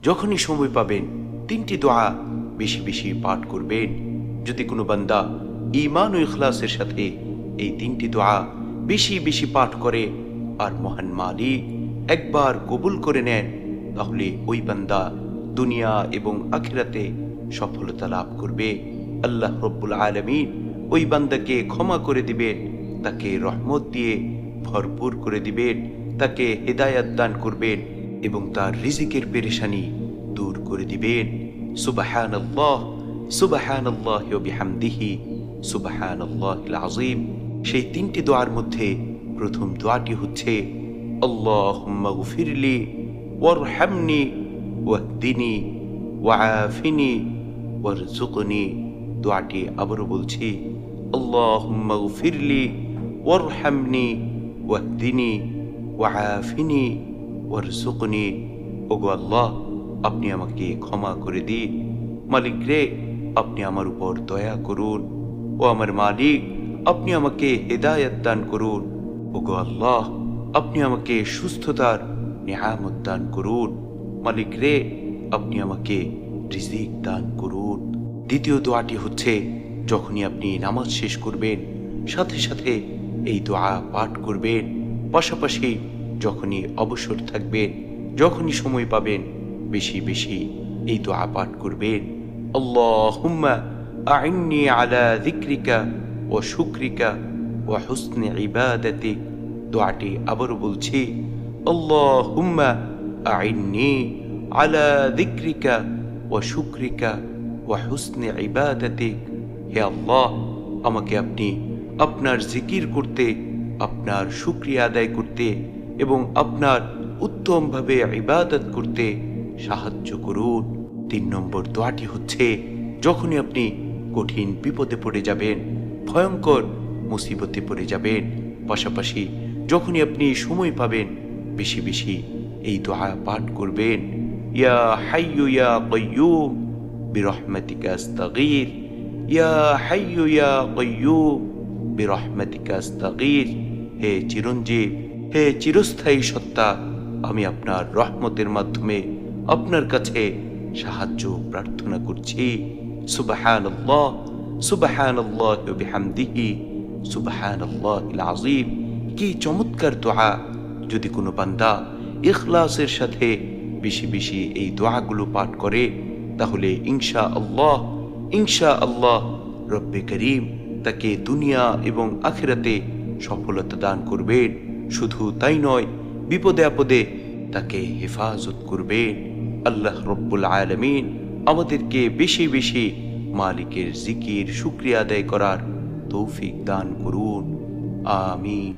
যখনই সময় পাবেন তিনটি দোয়া বেশি বেশি পাঠ করবেন। যদি কোনো বান্দা ঈমান ও ইখলাসের সাথে এই তিনটি দোয়া বেশি বেশি পাঠ করে আর মহান মালিক একবার কবুল করে নেন, তাহলে ওই বান্দা দুনিয়া এবং আখিরাতে সফলতা লাভ করবে। আল্লাহ রব্বুল আলামিন ওই বান্দাকে ক্ষমা করে দিবেন, তাকে রহমত দিয়ে ভরপুর করে দিবেন, তাকে হেদায়াত দান করবেন এবং তার রিজিকের পেরেশানি দূর করে দিবেন। সুবহানাল্লাহ, সুবহানাল্লাহি ওয়া বিহামদিহি, সুবহানাল্লাহিল আযীম। সেই তিনটি দোয়ার মধ্যে প্রথম দোয়াটি হচ্ছে আল্লাহুম্মা গফিরলি ওয়ারহামনি ওয়াহদিনি ওয়াআফিনি ওয়ারযুকনি। দোয়াটি আবারও বলছি, আল্লাহুম্মা গফিরলি ওয়ারহামনি ওয়াহদিনি ওয়াআফিনি ওয়ারযুকনি। ওগো আল্লাহ, আপনি আমাকে ক্ষমা করে দিন। মালিক রে, আপনি আমার উপর দয়া করুন। ও আমার মালিক, আপনি আমাকে হেদায়াত দান করুন। ওগো আল্লাহ, আপনি আমাকে সুস্থতার নিয়ামত দান করুন। মালিক রে, আপনি আমাকে রিজিক দান করুন। দ্বিতীয় দোয়াটি হচ্ছে, যখনই আপনি নামাজ শেষ করবেন সাথে সাথে এই দোয়া পাঠ করবেন। পাশাপাশি যখনই অবসর থাকবেন, যখনই সময় পাবেন বেশি বেশি এই দোয়া পাঠ করবেন। আল্লাহুম্মা আইন্নি আলা যিকরিকা ওয়া শুকরিকা ওয়া হুসনি ইবাদাতিক। দোয়াটি আবারও বলছি, আল্লাহুম্মা আইন্নি আলা যিকরিকা ওয়া শুকরিকা ওয়া হুসনি ইবাদাতিক। হে আল্লাহ, আমাকে আপনি আপনার জিকির করতে, আপনার শুকরিয়া আদায় করতে এবং আপনার উত্তমভাবে ইবাদত করতে সাহায্য করুন। 3 নম্বর দোয়াটি হচ্ছে, যখনই আপনি কঠিন বিপদে পড়ে যাবেন, ভয়ঙ্কর মুসিবতে পড়ে যাবেন, পাশাপাশি যখনই আপনি সময় পাবেন বেশি বেশি এই দোয়া পাঠ করবেন। ইয়া হাইয়্যু ইয়া কাইয়্যুম বিরহমাতিকা আস্তাগীর, ইয়া হাইয়্যু ইয়া কাইয়্যুম বিরহমাতিকা আস্তাগীর। হে চিরঞ্জীব, হে চিরস্থায়ী সত্তা, আমি আপনার রহমতের মাধ্যমে আপনার কাছে সাহায্য প্রার্থনা করছি। সুবহানাল্লাহ, সুবহানাল্লাহি ওয়া বিহামদিহি, সুবহানাল্লাহিল আযীম। কি চমৎকার দোয়া! যদি কোনো বান্দা ইখলাসের সাথে বেশি বেশি এই দোয়াগুলো পাঠ করে, তাহলে ইনশাআল্লাহ ইনশাআল্লাহ রব্বে করিম তাকে দুনিয়া এবং আখিরাতে সফলতা দান করবেন। শুধু তাই নয়, বিপদে আপদে তাকে হেফাজত করবেন। আল্লাহ রব্বুল আলামিন আমাদেরকে বেশি বেশি মালিকের জিকির শুকরিয়া আদায় করার তৌফিক দান করুন। আমিন।